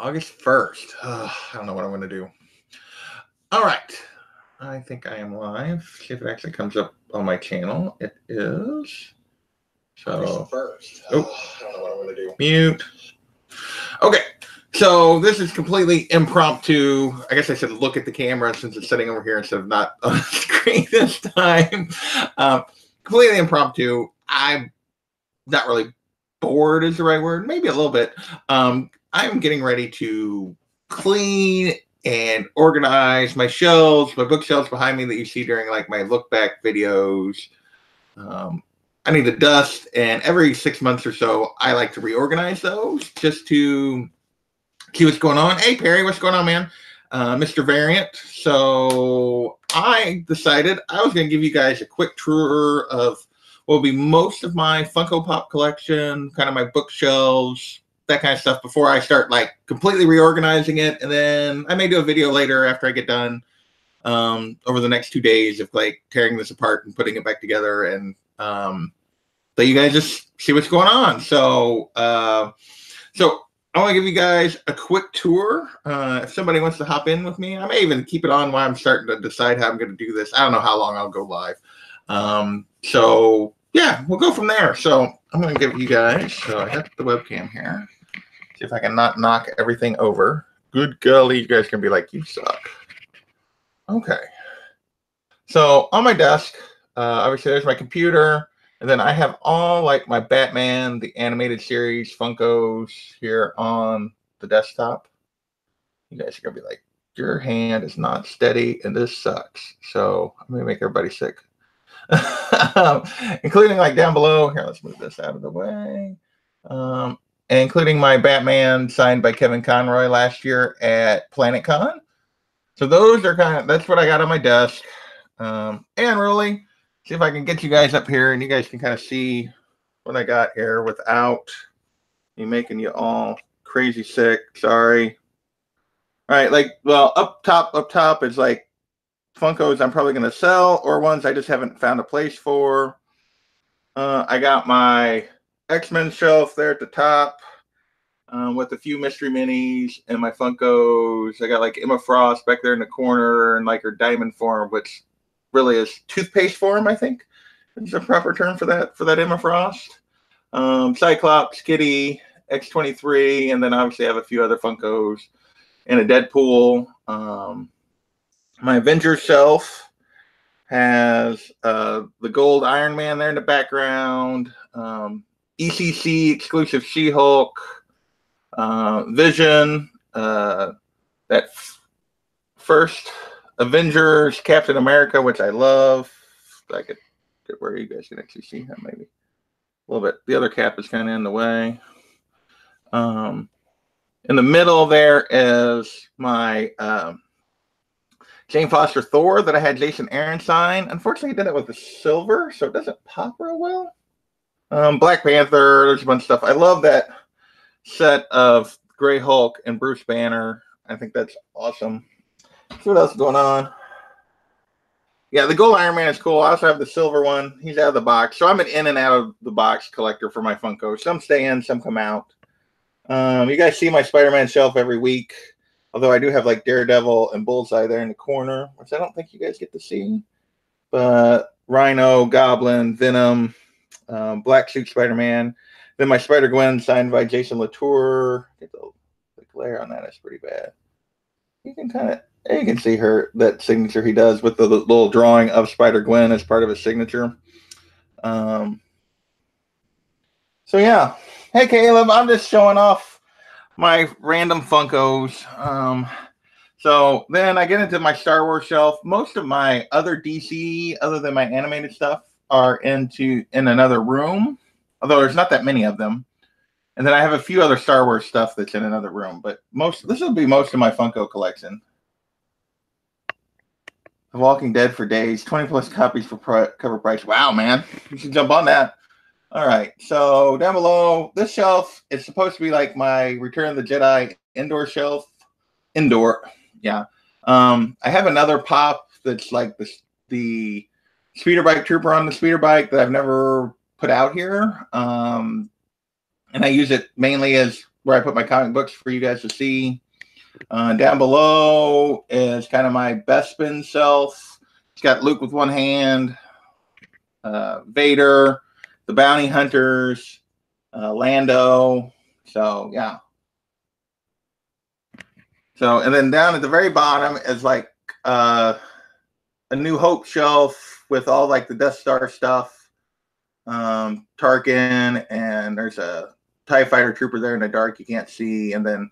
August 1st. I don't know what I'm going to do. All right. I think I am live. See if it actually comes up on my channel. It is. So, August 1st. Oh, I don't know what I'm going to do. Mute. Okay. So this is completely impromptu. I guess I should look at the camera since it's sitting over here instead of not on the screen this time. Completely impromptu. I'm not really bored is the right word. Maybe a little bit. I'm getting ready to clean and organize my shelves, my bookshelves behind me that you see during like my look back videos. I need to dust, and every 6 months or so, I like to reorganize those just to see what's going on. Hey, Perry, what's going on, man? Mr. Variant. So I decided I was going to give you guys a quick tour of what will be most of my Funko Pop collection, kind of my bookshelves, that kind of stuff before I start like completely reorganizing it. And then I may do a video later after I get done over the next 2 days of like tearing this apart and putting it back together and let you guys just see what's going on. So I want to give you guys a quick tour. If somebody wants to hop in with me, I may even keep it on while I'm starting to decide how I'm going to do this. I don't know how long I'll go live. So yeah, we'll go from there. So I'm going to give you guys, so I got the webcam here. See if I can not knock everything over. Good golly, you guys can be like, you suck. Okay. So on my desk, obviously there's my computer. And then I have all like my Batman, the animated series, Funkos here on the desktop. You guys are going to be like, your hand is not steady and this sucks. So I'm going to make everybody sick. Including like down below. Here, let's move this out of the way. Including my Batman signed by Kevin Conroy last year at PlanetCon. So those are that's what I got on my desk. And really, see if I can get you guys up here and you guys can kind of see what I got here without me making you all crazy sick. Sorry. All right, like, well, up top is like Funkos I'm probably going to sell or ones I just haven't found a place for. I got my X-Men shelf there at the top with a few mystery minis and my Funkos. I got like Emma Frost back there in the corner and like her diamond form, which really is toothpaste form, I think is a proper term for that Emma Frost. Cyclops, Kitty, X-23, and then obviously I have a few other Funkos and a Deadpool. My Avengers shelf has the gold Iron Man there in the background, ECC exclusive She-Hulk, Vision, that first Avengers Captain America, which I love. I could get where you guys can actually see him maybe a little bit. The other cap is kind of in the way. In the middle there is my Jane Foster Thor that I had Jason Aaron sign. Unfortunately, I did it with the silver, so it doesn't pop real well. Black Panther, there's a bunch of stuff. I love that set of Gray Hulk and Bruce Banner. I think that's awesome. Let's see what else is going on. Yeah, the gold Iron Man is cool. I also have the silver one. He's out of the box. So I'm an in and out of the box collector for my Funko. Some stay in, some come out. You guys see my Spider-Man shelf every week. Although I do have like Daredevil and Bullseye there in the corner, which I don't think you guys get to see. But Rhino, Goblin, Venom, Black Suit Spider-Man. Then my Spider-Gwen signed by Jason Latour. Get the glare on that. It's pretty bad. You can you can see that signature he does with the little drawing of Spider-Gwen as part of his signature. So yeah. Hey Caleb, I'm just showing off my random Funkos. So then I get into my Star Wars shelf. Most of my other DC, other than my animated stuff, are in another room. Although there's not that many of them. And then I have a few other Star Wars stuff that's in another room. But this will be most of my Funko collection. The Walking Dead for days. 20 plus copies for cover price. Wow, man. You should jump on that. All right. So down below, this shelf is supposed to be like my Return of the Jedi indoor shelf. Indoor. Yeah. I have another pop that's like the speeder bike trooper on the speeder bike that I've never put out here. And I use it mainly as where I put my comic books for you guys to see. Down below is kind of my Bespin shelf. It's got Luke with one hand, Vader, the Bounty Hunters, Lando. So, yeah. So, and then down at the very bottom is like a New Hope shelf with all like the Death Star stuff. Tarkin, and there's a TIE Fighter Trooper there in the dark you can't see. And then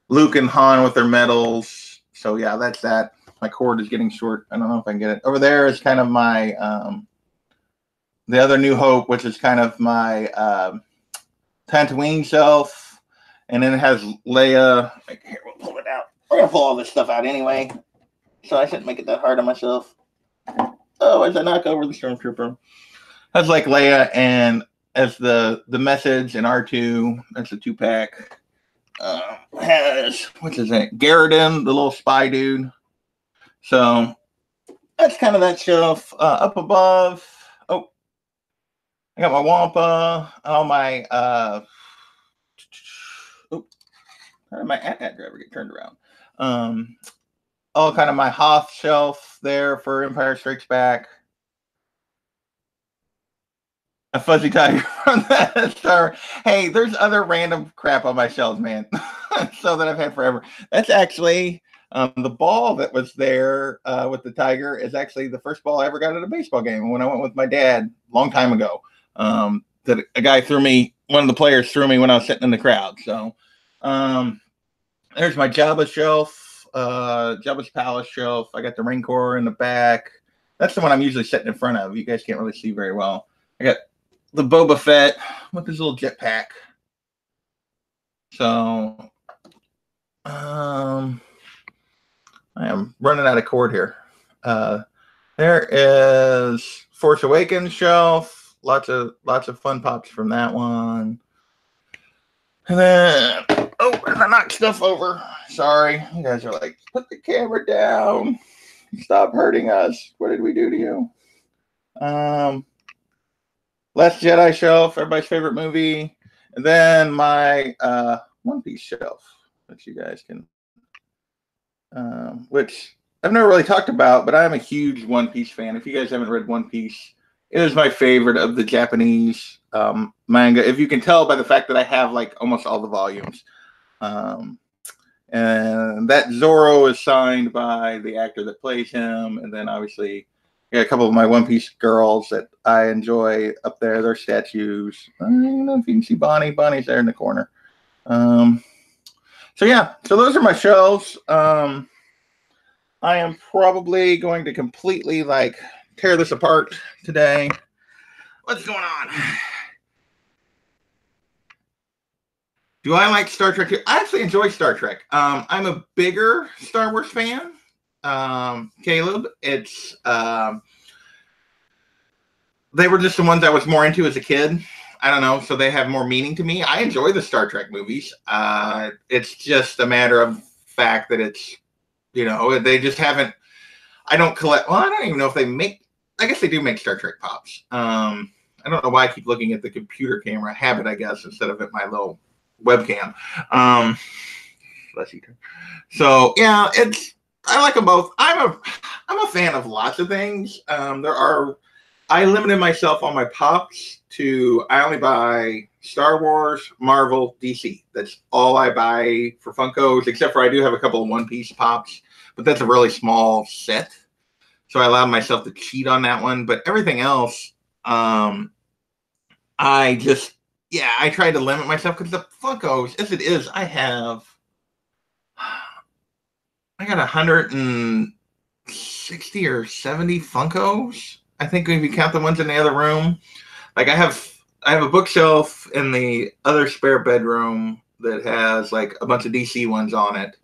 Luke and Han with their medals. So, yeah, that's that. My cord is getting short. I don't know if I can get it. Over there is kind of my, the other New Hope, which is kind of my Tatooine shelf. And then it has Leia. Here, we'll pull it out. We're going to pull all this stuff out anyway. So I shouldn't make it that hard on myself. Oh, as I knock over the Stormtrooper. Has like Leia and as the message and R2. That's a 2-pack. Has, what's his name? Garridan, the little spy dude. So that's kind of that shelf. Up above. Oh, I got my Wampa. All my how did my driver get turned around? All kind of my Hoth shelf there for Empire Strikes Back. A fuzzy tiger from that Star. Hey, there's other random crap on my shelves, man. So that I've had forever. That's actually the ball that was there with the tiger is actually the first ball I ever got at a baseball game when I went with my dad a long time ago. That a guy threw me, one of the players threw me when I was sitting in the crowd. So there's my Jabba shelf, Jabba's Palace shelf. I got the Rancor in the back. That's the one I'm usually sitting in front of. You guys can't really see very well. I got the Boba Fett with his little jetpack. So I am running out of cord here. There is Force Awakens shelf. Lots of fun pops from that one. And then, oh, I knocked stuff over. Sorry. You guys are like, put the camera down. Stop hurting us. What did we do to you? Last Jedi shelf, everybody's favorite movie. And then my One Piece shelf, which you guys can, which I've never really talked about, but I'm a huge One Piece fan. If you guys haven't read One Piece, it is my favorite of the Japanese manga. If you can tell by the fact that I have like almost all the volumes. And that Zoro is signed by the actor that plays him. And then obviously a couple of my One Piece girls that I enjoy up there. Their statues. I don't know if you can see Bonnie. Bonnie's there in the corner. So yeah, so those are my shelves. I am probably going to completely like tear this apart today. What's going on? Do I like Star Trek too? I actually enjoy Star Trek. I'm a bigger Star Wars fan. Caleb, it's they were just the ones I was more into as a kid. I don't know, so they have more meaning to me. I enjoy the Star Trek movies. It's just a matter of fact that it's, you know, they just haven't. I don't collect. Well, I don't even know if they make. I guess they do make Star Trek pops. I don't know why I keep looking at the computer camera. Habit, I guess, instead of at my little webcam. So yeah, it's. I like them both. I'm a fan of lots of things. I limited myself on my pops to I only buy Star Wars, Marvel, DC. That's all I buy for Funkos, except for I do have a couple of One Piece pops, but that's a really small set. So I allowed myself to cheat on that one. But everything else, I try to limit myself because the Funkos, as it is, I got 160 or 70 Funkos. I think if you count the ones in the other room, like I have a bookshelf in the other spare bedroom that has like a bunch of DC ones on it.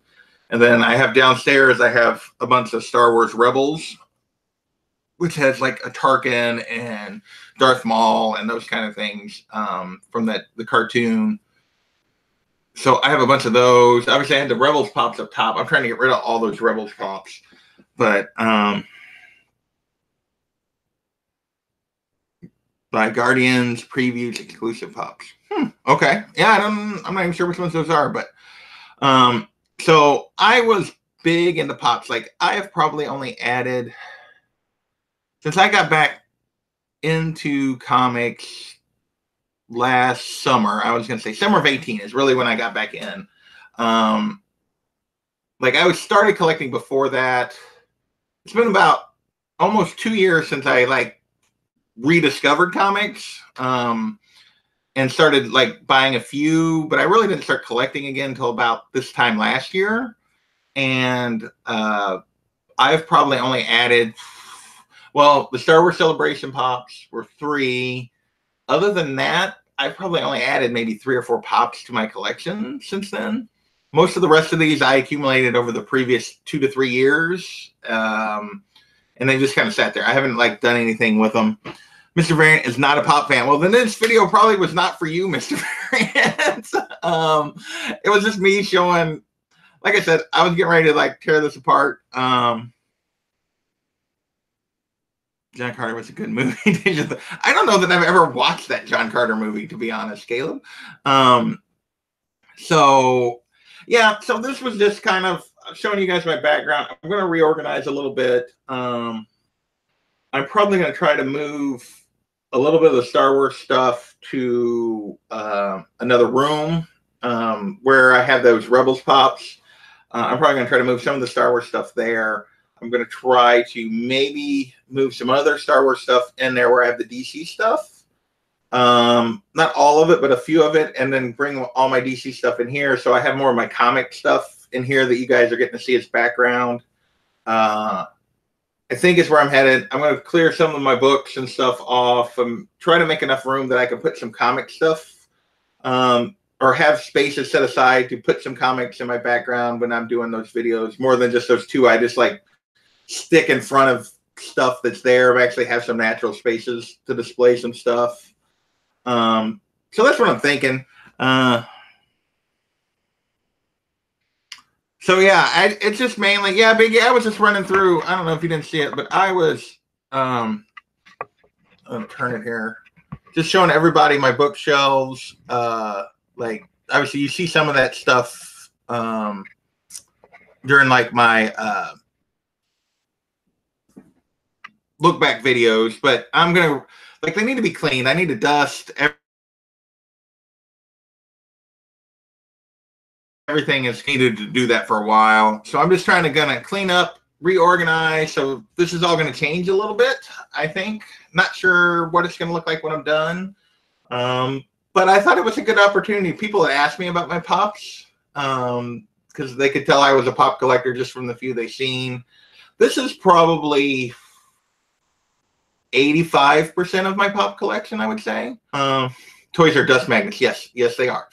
And then I have downstairs, I have a bunch of Star Wars Rebels, which has like a Tarkin and Darth Maul and those kind of things from the cartoon. So I have a bunch of those. Obviously, I had the Rebels pops up top. I'm trying to get rid of all those Rebels pops. But by Guardians previews exclusive pops. Okay. Yeah, I'm not even sure which ones those are, but so I was big into pops. Like I have probably only added since I got back into comics last summer. I was gonna say summer of 18 is really when I got back in. Like I was started collecting before that. It's been about almost 2 years since I like rediscovered comics. And started like buying a few, but I really didn't start collecting again until about this time last year. And I've probably only added, well, the Star Wars Celebration pops were 3. Other than that, I've probably only added maybe 3 or 4 pops to my collection since then. Most of the rest of these I accumulated over the previous 2 to 3 years. And they just kind of sat there. I haven't like done anything with them. Mr. Variant is not a pop fan. Well, then this video probably was not for you, Mr. Variant. It was just me showing, like I said, I was getting ready to like tear this apart. John Carter was a good movie. I don't know that I've ever watched that John Carter movie, to be honest, Caleb. So yeah, so this was just kind of showing you guys my background. I'm going to reorganize a little bit. I'm probably going to try to move a little bit of the Star Wars stuff to another room where I have those Rebels pops. I'm probably going to try to move some of the Star Wars stuff there. I'm going to try to maybe move some other Star Wars stuff in there where I have the DC stuff. Not all of it, but a few of it, and then bring all my DC stuff in here. So I have more of my comic stuff in here that you guys are getting to see as background. I think is where I'm headed. I'm going to clear some of my books and stuff off and try to make enough room that I can put some comic stuff or have spaces set aside to put some comics in my background when I'm doing those videos. More than just those 2, I just like stick in front of stuff that's there. I actually have some natural spaces to display some stuff. So that's what I'm thinking. So yeah, it's just mainly, yeah, Biggie, I was just running through, I don't know if you didn't see it, but I was, I'll turn it here, just showing everybody my bookshelves. Like, obviously you see some of that stuff during like my look back videos, but I'm going to, like, they need to be cleaned. I need to dust everything is needed to do that for a while. So I'm just trying to gonna clean up, reorganize. So this is all going to change a little bit, I think. Not sure what it's going to look like when I'm done. But I thought it was a good opportunity. People had asked me about my pops because they could tell I was a pop collector just from the few they've seen. This is probably 85% of my pop collection, I would say. Toys are dust magnets. Yes, they are.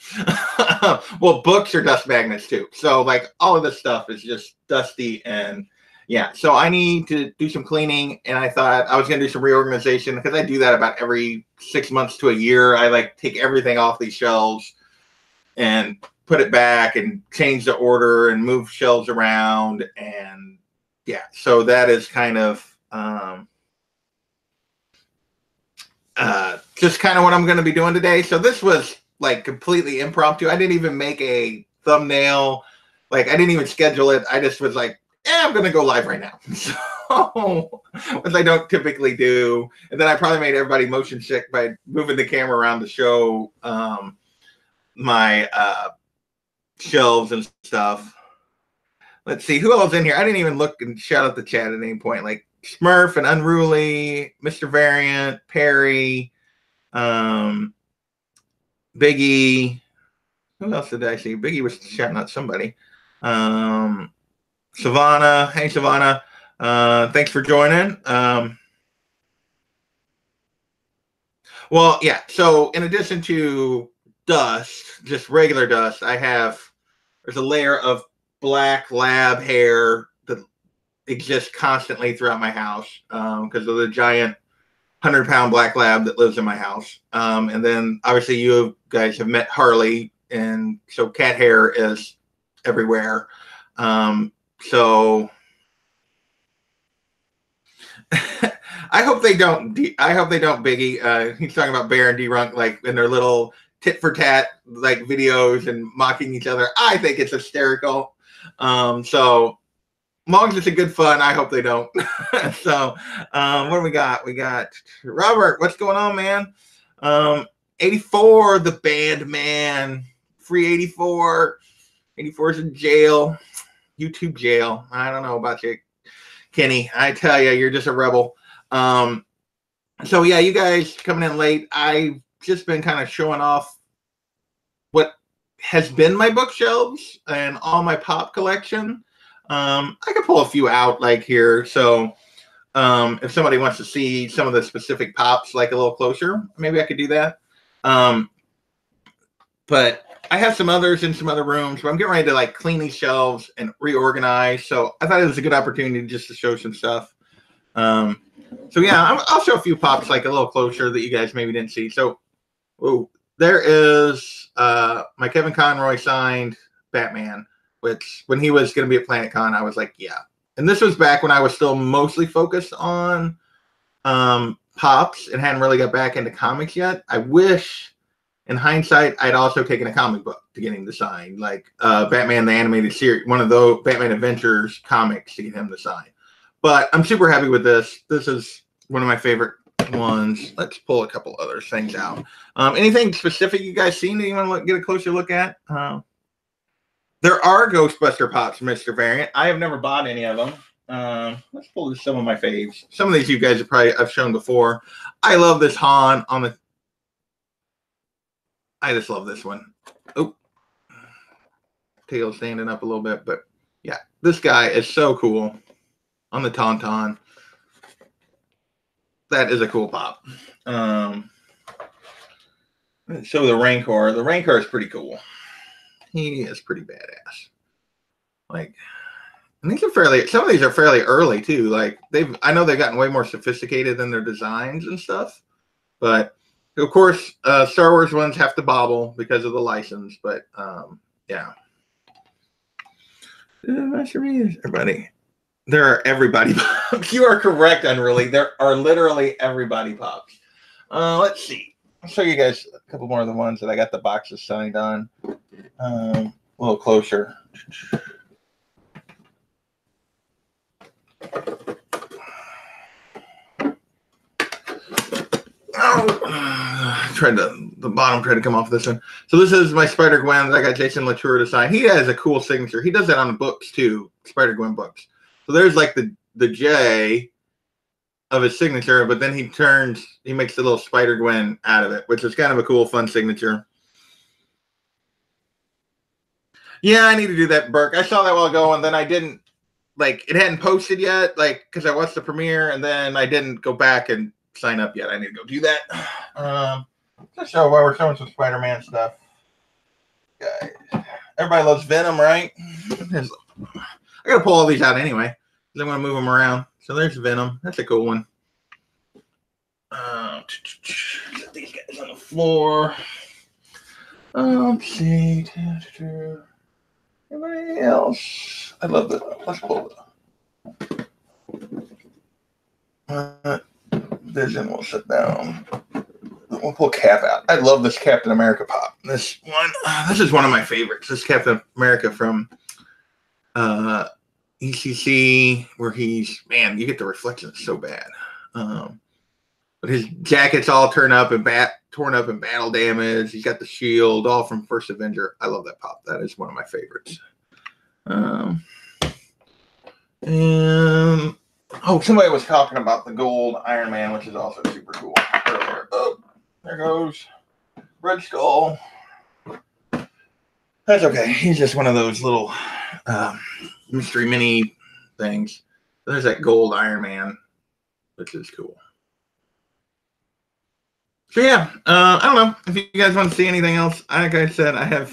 Well, books are dust magnets too. So like all of this stuff is just dusty, and yeah. So I need to do some cleaning, and I thought I was going to do some reorganization because I do that about every 6 months to a year. I like take everything off these shelves and put it back and change the order and move shelves around, and yeah. So that is kind of just kind of what I'm going to be doing today. So this was like completely impromptu. I didn't even make a thumbnail. Like I didn't even schedule it. I just was like, I'm going to go live right now. So, which I don't typically do. And then I probably made everybody motion sick by moving the camera around to show my shelves and stuff. Let's see who else in here. I didn't even look and shout out the chat at any point. Like Smurf and Unruly, Mr. Variant, Perry, Biggie. Who else did I see? Biggie was shouting out somebody. Savannah. Hey, Savannah. Thanks for joining. Well, yeah. So in addition to dust, just regular dust, there's a layer of black lab hair that exists constantly throughout my house because of the giant 100-pound black lab that lives in my house. And then obviously you guys have met Harley, and so cat hair is everywhere. So I hope they don't. I hope they don't, Biggie. He's talking about Bear and D-Runk like in their little tit for tat like videos and mocking each other. I think it's hysterical. So as long as it's a good fun, I hope they don't. So what do we got? We got Robert. What's going on, man? 84, the band man. Free 84. 84's in jail. YouTube jail. I don't know about you, Kenny. I tell you, you're just a rebel. So yeah, you guys coming in late. I've just been kind of showing off what has been my bookshelves and all my pop collection. I could pull a few out like here. So if somebody wants to see some of the specific pops like a little closer, maybe I could do that. But I have some others in some other rooms, but I'm getting ready to like clean these shelves and reorganize. So I thought it was a good opportunity just to show some stuff. So yeah, I'll show a few pops like a little closer that you guys maybe didn't see. So, there is my Kevin Conroy signed Batman, which when he was going to be at Planet Con, I was like, yeah. And this was back when I was still mostly focused on pops and hadn't really got back into comics yet. I wish, in hindsight, I'd also taken a comic book to get him to sign, like Batman the Animated Series, one of those Batman Adventures comics to get him to sign. But I'm super happy with this. This is one of my favorite ones. Let's pull a couple other things out. Anything specific you guys seen that you want to get a closer look at? There are Ghostbuster pops, Mr. Variant. I have never bought any of them. Let's pull some of my faves. Some of these you guys I've shown before. I love this Han on the. I just love this one. Oh, tail standing up a little bit, but yeah, this guy is so cool. On the Tauntaun. That is a cool pop. So the Rancor. The Rancor is pretty cool. He is pretty badass. Like, and these are some of these are fairly early too. Like I know they've gotten way more sophisticated in their designs and stuff. But of course, Star Wars ones have to bobble because of the license. But yeah. Everybody. There are everybody pops. You are correct, Unruly. There are literally everybody pops. Let's see. I'll show you guys a couple more of the ones that I got the boxes signed on. A little closer. The bottom tried to come off this one. So this is my Spider-Gwen that I got Jason Latour to sign. He has a cool signature. He does that on the books too, Spider-Gwen books. So there's like the J of his signature, but then he makes the little Spider-Gwen out of it, which is kind of a cool, fun signature. Yeah, I need to do that, Burke. I saw that a while ago, and then I didn't, like, it hadn't posted yet, like, because I watched the premiere, and then I didn't go back and sign up yet. I need to go do that. Let's show why we're showing some Spider-Man stuff. Guys, everybody loves Venom, right? I gotta pull all these out anyway, because I'm gonna move them around. So there's Venom. That's a cool one. Set these guys on the floor. Let's see. Anybody else? I love that. Let's pull it. Vision will sit down. We'll pull Cap out. I love this Captain America pop. This one. This is one of my favorites. This Captain America from ECC, where he's, man, you get the reflections so bad. But his jacket's all torn up and battle damage. He's got the shield, all from First Avenger. I love that pop. That is one of my favorites. And somebody was talking about the gold Iron Man, which is also super cool earlier. Oh, there goes Red Skull. That's okay. He's just one of those little mystery mini things. There's that gold Iron Man, which is cool. So yeah, I don't know if you guys want to see anything else. Like I said,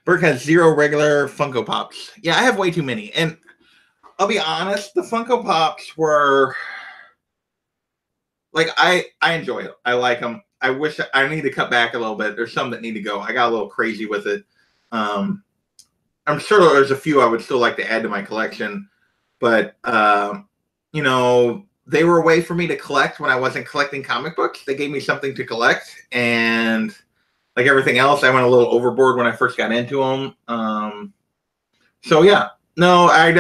Burke has 0 regular Funko Pops. Yeah, I have way too many. And I'll be honest, the Funko Pops were, like, I enjoy them. I like them. I wish I need to cut back a little bit. There's some that need to go. I got a little crazy with it. I'm sure there's a few I would still like to add to my collection. But, they were a way for me to collect when I wasn't collecting comic books. They gave me something to collect, and like everything else, I went a little overboard when I first got into them. So yeah, no, I'm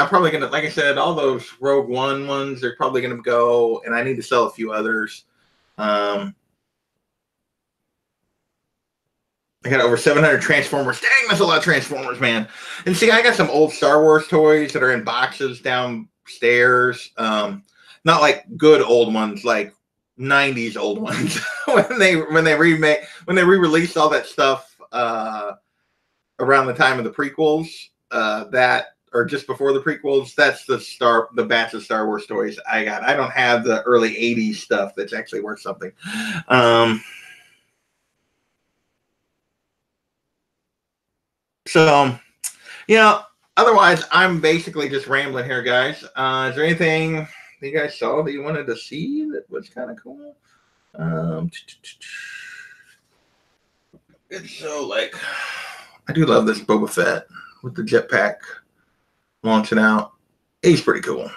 probably gonna, like I said, all those Rogue One ones, they're probably gonna go, and I need to sell a few others. I got over 700 Transformers. Dang, that's a lot of Transformers, man. And see, I got some old Star Wars toys that are in boxes downstairs. Not like good old ones, like 90s old ones. when they re-released all that stuff around the time of the prequels, that or just before the prequels, that's the batch of Star Wars toys I got. I don't have the early 80s stuff that's actually worth something. So, otherwise, I'm basically just rambling here, guys. Is there anything you guys saw that you wanted to see that was kind of cool? It's so, like, I do love this Boba Fett with the jetpack launching out. He's pretty cool.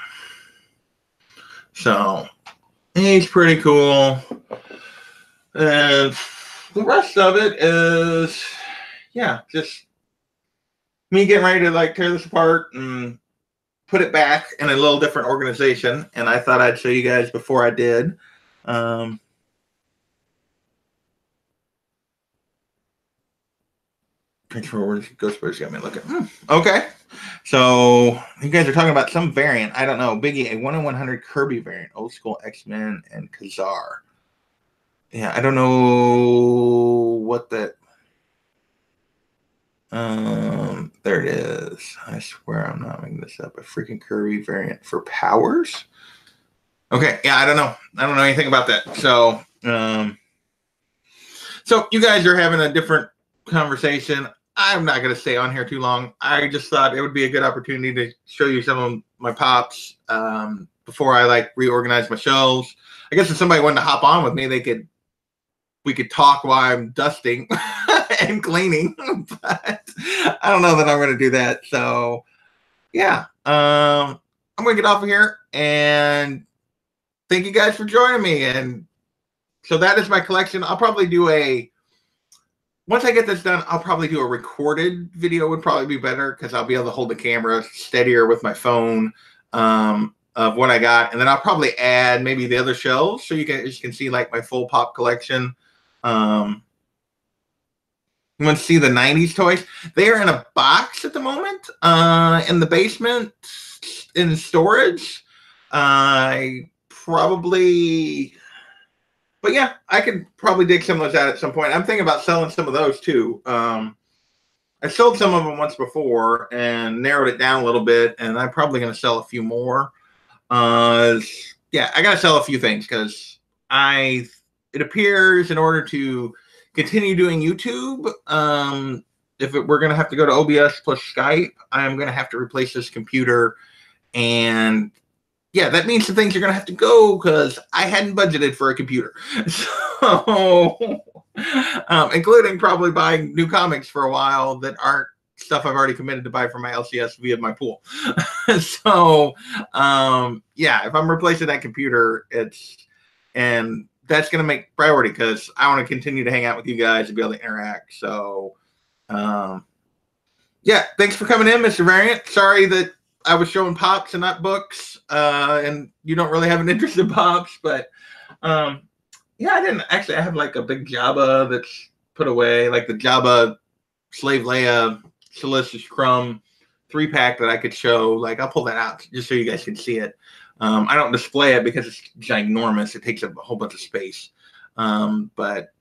So, he's pretty cool. And the rest of it is, just me getting ready to like tear this apart and put it back in a little different organization. And I thought I'd show you guys before I did. Ghostbusters got me looking. Okay. So you guys are talking about some variant. I don't know. Biggie, a 1/100 Kirby variant, old school X-Men and Kazar. Yeah, I don't know what that. There it is. I swear I'm not making this up. A freaking Kirby variant for Powers. Okay, yeah, I don't know. I don't know anything about that. So, so you guys are having a different conversation. I'm not going to stay on here too long. I just thought it would be a good opportunity to show you some of my pops before I like reorganize my shelves. I guess if somebody wanted to hop on with me, we could talk while I'm dusting and cleaning, but I don't know that I'm going to do that. So yeah, I'm going to get off of here and thank you guys for joining me. And so that is my collection. I'll probably do once I get this done, I'll probably do a recorded video would probably be better because I'll be able to hold the camera steadier with my phone of what I got. And then I'll probably add maybe the other shelves so you guys can see like my full pop collection. You want to see the 90s toys? They are in a box at the moment in the basement in storage. But yeah, I could probably dig some of those out at some point. I'm thinking about selling some of those too. I sold some of them once before and narrowed it down a little bit, and I'm probably going to sell a few more. Yeah, I got to sell a few things because it appears in order to continue doing YouTube, we're going to have to go to OBS plus Skype, I'm going to have to replace this computer. And yeah, that means some things are going to have to go because I hadn't budgeted for a computer. So, including probably buying new comics for a while that aren't stuff I've already committed to buy for my LCS via my pool. So, yeah, if I'm replacing that computer, that's going to make priority because I want to continue to hang out with you guys and be able to interact. So, yeah, thanks for coming in, Mr. Variant. Sorry that I was showing pops and not books, and you don't really have an interest in pops, but yeah, I didn't actually. I have like a big Jabba that's put away, like the Jabba Slave Leia Silicious Crumb 3-pack that I could show. Like I'll pull that out just so you guys can see it. I don't display it because it's ginormous. It takes up a whole bunch of space. But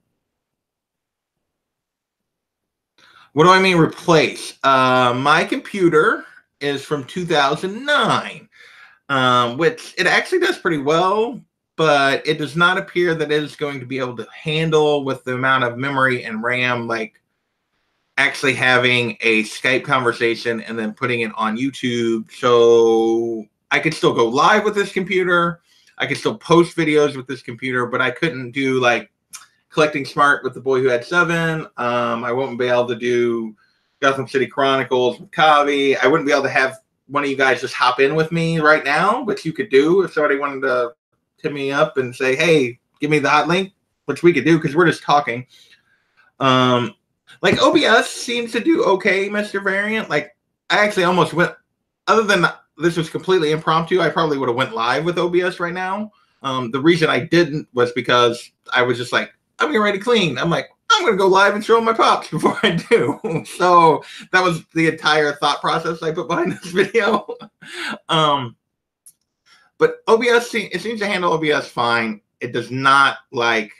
what do I mean replace? My computer is from 2009, which it actually does pretty well, but it does not appear that it is going to be able to handle with the amount of memory and RAM, like actually having a Skype conversation and then putting it on YouTube. So I could still go live with this computer. I could still post videos with this computer, but I couldn't do like Collecting Smart with the Boy Who Had 7. I won't be able to do Gotham City Chronicles with Kavi. I wouldn't be able to have one of you guys just hop in with me right now, which you could do if somebody wanted to hit me up and say, hey, give me the hot link, which we could do because we're just talking. Like OBS seems to do okay, Mr. Variant. Like I actually almost went, other than this was completely impromptu, I probably would have went live with OBS right now. The reason I didn't was because I was just like, I'm getting ready to clean. I'm like, I'm going to go live and show them my pops before I do. So that was the entire thought process I put behind this video. But OBS, it seems to handle OBS fine. It does not, like,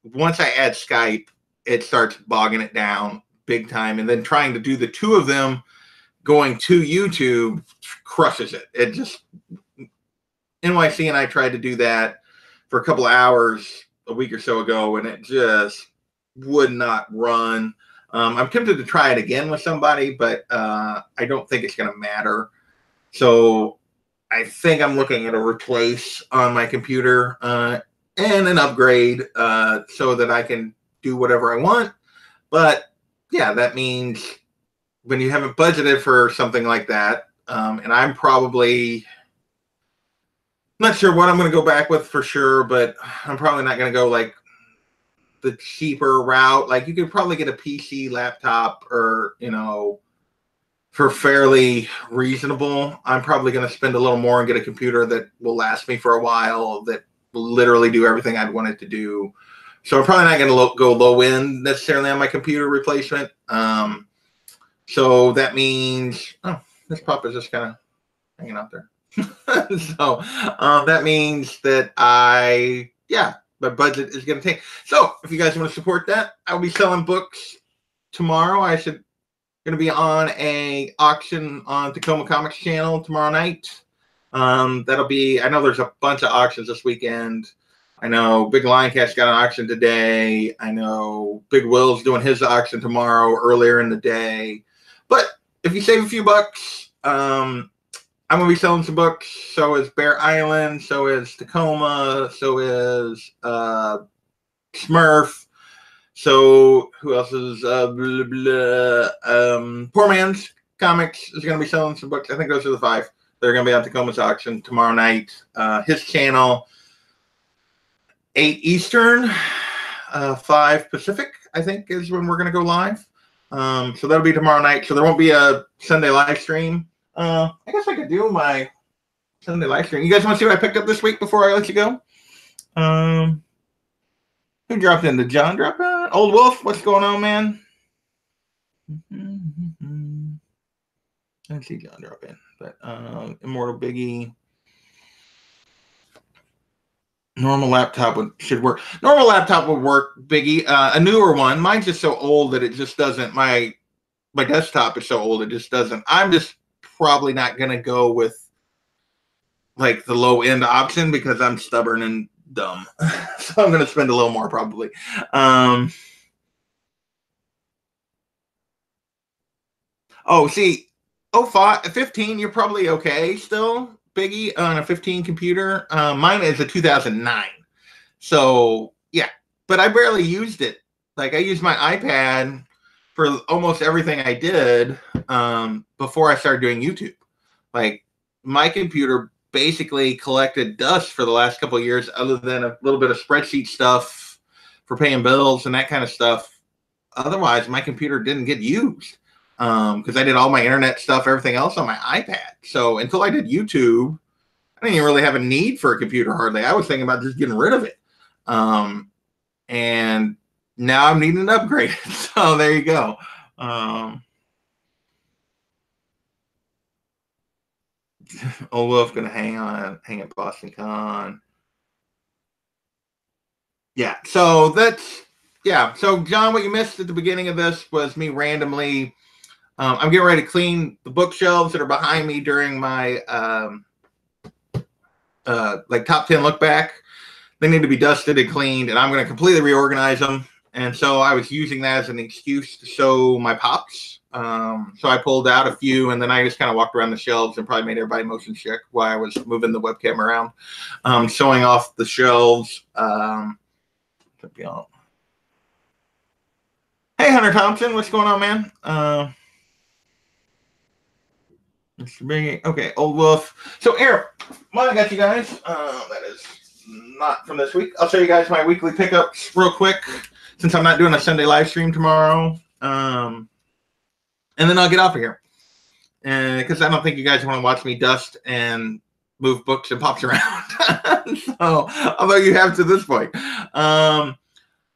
once I add Skype, it starts bogging it down big time. And then trying to do the two of them going to YouTube crushes it. It just, NYC and I tried to do that for a couple of hours a week or so ago, and it just would not run. I'm tempted to try it again with somebody, but I don't think it's going to matter. So I think I'm looking at a replace on my computer and an upgrade so that I can do whatever I want. But yeah, that means when you haven't budgeted for something like that, and I'm probably not sure what I'm going to go back with for sure, but I'm probably not going to go like the cheaper route. Like you could probably get a PC laptop or, you know, for fairly reasonable. I'm probably going to spend a little more and get a computer that will last me for a while, that will literally do everything I'd want it to do. So I'm probably not going to go low end necessarily on my computer replacement. So that means, oh, this pop is just kind of hanging out there. So that means that my budget is going to take. So if you guys want to support that, I'll be selling books tomorrow. Going to be on a auction on Tacoma Comics channel tomorrow night. That'll be, I know there's a bunch of auctions this weekend. I know Big Lioncast got an auction today. I know Big Will's doing his auction tomorrow earlier in the day. But if you save a few bucks, I'm going to be selling some books. So is Bear Island. So is Tacoma. So is Smurf. So who else is Poor Man's Comics is going to be selling some books. I think those are the 5. They're going to be on Tacoma's auction tomorrow night. His channel, 8 Eastern, 5 Pacific, I think is when we're going to go live. So that'll be tomorrow night. So there won't be a Sunday live stream. I guess I could do my Sunday live stream. You guys want to see what I picked up this week before I let you go? Who dropped in? Did John drop in? Old Wolf, what's going on, man? I didn't see John drop in. But Immortal Biggie. Normal laptop should work. Normal laptop would work, Biggie. A newer one. Mine's just so old that it just doesn't. My desktop is so old it just doesn't. I'm just probably not going to go with like the low end option because I'm stubborn and dumb. So I'm going to spend a little more probably. Oh, see, 15, you're probably okay still, Biggie, on a 15 computer. Mine is a 2009. So, yeah, but I barely used it. Like, I used my iPad for almost everything I did before I started doing YouTube. Like, my computer basically collected dust for the last couple of years other than a little bit of spreadsheet stuff for paying bills and that kind of stuff. Otherwise, my computer didn't get used because I did all my internet stuff, everything else on my iPad. So until I did YouTube, I didn't even really have a need for a computer hardly. I was thinking about just getting rid of it. And now I'm needing an upgrade. So there you go. Old Wolf gonna hang at Boston Con. Yeah, so so John, what you missed at the beginning of this was me randomly I'm getting ready to clean the bookshelves that are behind me during my like top 10 look back. They need to be dusted and cleaned, and I'm going to completely reorganize them. And so I was using that as an excuse to show my pops. So I pulled out a few, and then I just kind of walked around the shelves and probably made everybody motion sick while I was moving the webcam around, showing off the shelves. Hey, Hunter Thompson, what's going on, man? Okay, Old Wolf. So, Aaron, what I got you guys, that is not from this week. I'll show you guys my weekly pickups real quick, since I'm not doing a Sunday live stream tomorrow. And then I'll get off of here. Because I don't think you guys want to watch me dust and move books and pops around. So, although you have to this point.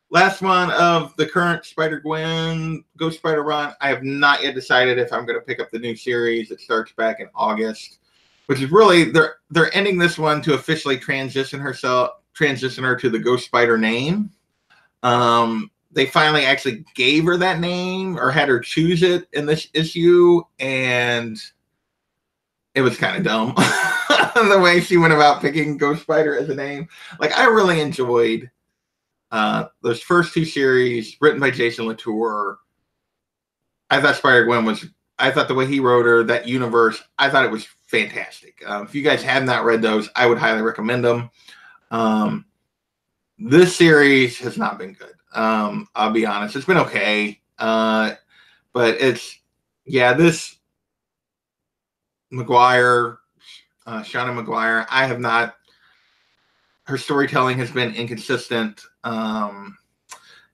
Last one of the current Spider-Gwen Ghost Spider run. I have not yet decided if I'm going to pick up the new series that starts back in August, which is really they're ending this one to officially transition her to the Ghost Spider name. They finally actually gave her that name or had her choose it in this issue, and it was kind of dumb the way she went about picking Ghost Spider as a name. Like, I really enjoyed those first two series written by Jason Latour. I thought I thought the way he wrote her, that universe, I thought it was fantastic. If you guys have not read those, I would highly recommend them. This series has not been good. I'll be honest. It's been okay. But this Shauna McGuire, her storytelling has been inconsistent.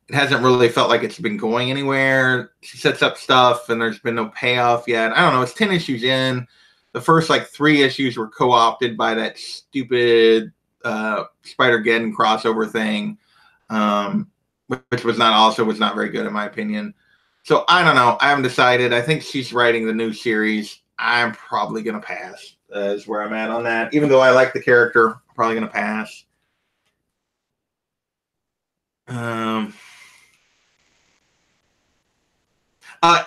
It hasn't really felt like it's been going anywhere. She sets up stuff and there's been no payoff yet. I don't know. It's 10 issues in. The first 3 issues were co-opted by that stupid Spider-Geddon crossover thing, which was not very good in my opinion. So I don't know. I haven't decided. I think she's writing the new series. I'm probably going to pass. Is where I'm at on that. Even though I like the character, I'm probably going to pass.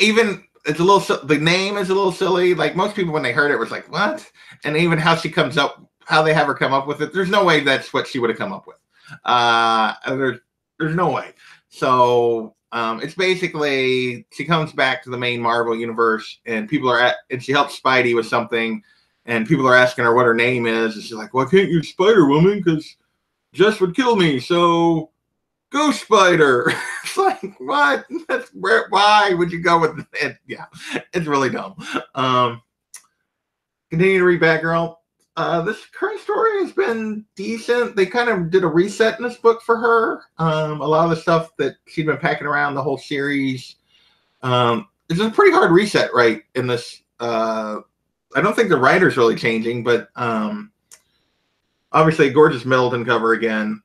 Even it's a little. The name is a little silly. Like, most people when they heard it was like, "What?" And even how they have her come up with it. There's no way that's what she would have come up with. There's no way. So it's basically she comes back to the main Marvel universe, and and she helps Spidey with something, and people are asking her what her name is, and she's like, "Well, I can't use Spider-Woman because Jess would kill me, so Ghost Spider." It's like, what? Why would you go with it? Yeah, it's really dumb. Continue to read Batgirl. This current story has been decent. They kind of did a reset in this book for her. A lot of the stuff that she'd been packing around the whole series. It's a pretty hard reset, right, in this. I don't think the writer's really changing, but obviously gorgeous Middleton cover again.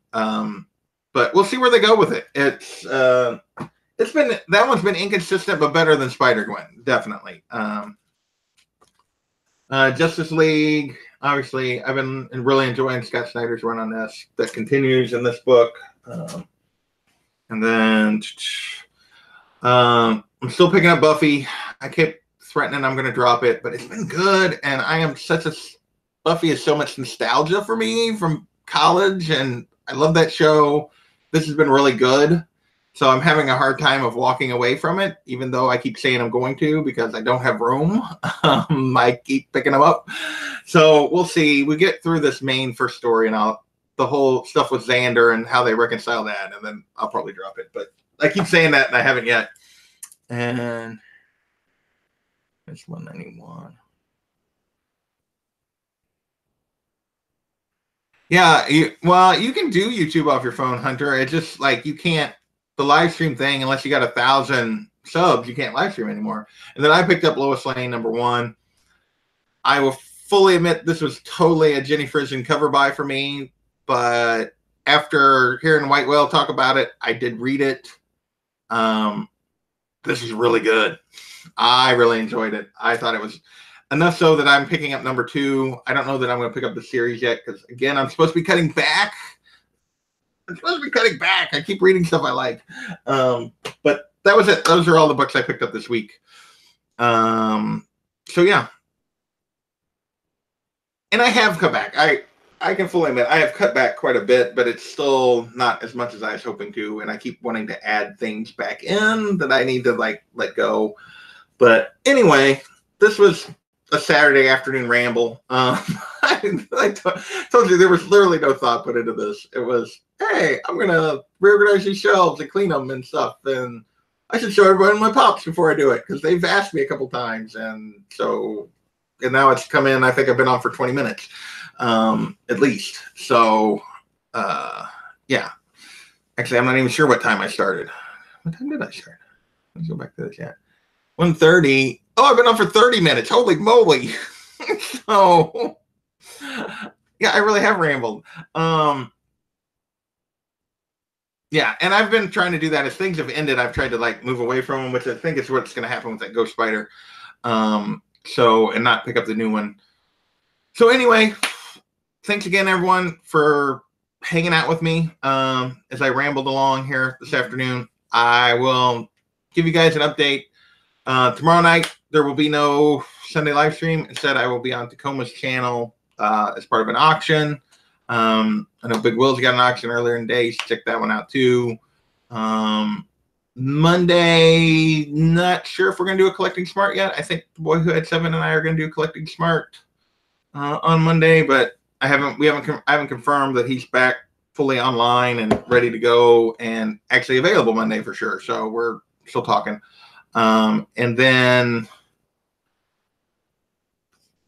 But we'll see where they go with it. That one's been inconsistent, but better than Spider-Gwen, definitely. Justice League, obviously, I've been really enjoying Scott Snyder's run on this. That continues in this book. And then I'm still picking up Buffy. I kept threatening I'm going to drop it, but it's been good. And Buffy is so much nostalgia for me from college, and I love that show. This has been really good. So I'm having a hard time of walking away from it, even though I keep saying I'm going to because I don't have room. I keep picking them up. So we'll see. We get through this main first story, and the whole stuff with Xander and how they reconcile that, and then I'll probably drop it. But I keep saying that, and I haven't yet. And it's 191. Yeah, you can do YouTube off your phone, Hunter. It's just like you can't. The live stream thing, unless you got 1,000 subs, you can't live stream anymore. And then I picked up Lois Lane #1. I will fully admit this was totally a Jenny Frison cover buy for me, but after hearing White Whale talk about it, I did read it. This is really good. I really enjoyed it. I thought it was enough so that I'm picking up #2. I don't know that I'm going to pick up the series yet because, again, I'm supposed to be cutting back. I keep reading stuff I like. But that was it. Those are all the books I picked up this week. So, yeah. And I have cut back. I can fully admit I have cut back quite a bit, but it's still not as much as I was hoping to. And I keep wanting to add things back in that I need to, let go. But anyway, this was a Saturday afternoon ramble. I told you there was literally no thought put into this. It was, hey, I'm going to reorganize these shelves and clean them and stuff. And I should show everyone my pops before I do it because they've asked me a couple times. And so and now it's come in. I think I've been on for 20 minutes, at least. So, yeah. Actually, I'm not even sure what time I started. What time did I start? Let's go back to the chat. 1:30. Oh, I've been on for 30 minutes. Holy moly. So, yeah, I really have rambled. Yeah, and I've been trying to do that. As things have ended, I've tried to like move away from them, which I think is what's going to happen with that Ghost Spider. So, and not pick up the new one. So anyway, thanks again, everyone, for hanging out with me as I rambled along here this afternoon. I will give you guys an update. Tomorrow night, there will be no Sunday live stream. Instead, I will be on Tacoma's channel as part of an auction. I know Big Will's got an auction earlier in the day. Check that one out, too. Monday, not sure if we're going to do a Collecting Smart yet. I think the boy who had 7 and I are going to do Collecting Smart on Monday, but I haven't confirmed that he's back fully online and ready to go and actually available Monday for sure. So we're still talking. And then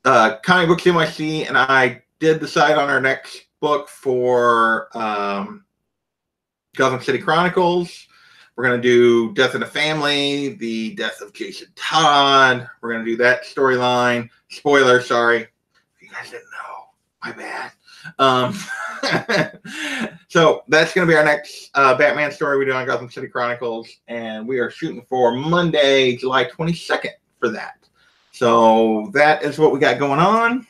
Comic Books NYC and I did decide on our next book for Gotham City Chronicles. We're going to do Death in the Family, the death of Jason Todd. We're going to do that storyline. Spoiler, sorry. If you guys didn't know, my bad. So that's going to be our next Batman story we do on Gotham City Chronicles. And we are shooting for Monday, July 22nd for that. So that is what we got going on.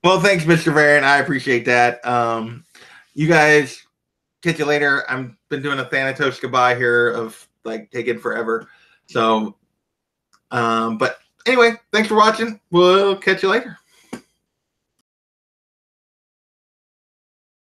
Well, thanks, Mr. Varian. I appreciate that. You guys, catch you later. I've been doing a Thanatos goodbye here of like taking forever. So, but anyway, thanks for watching. We'll catch you later.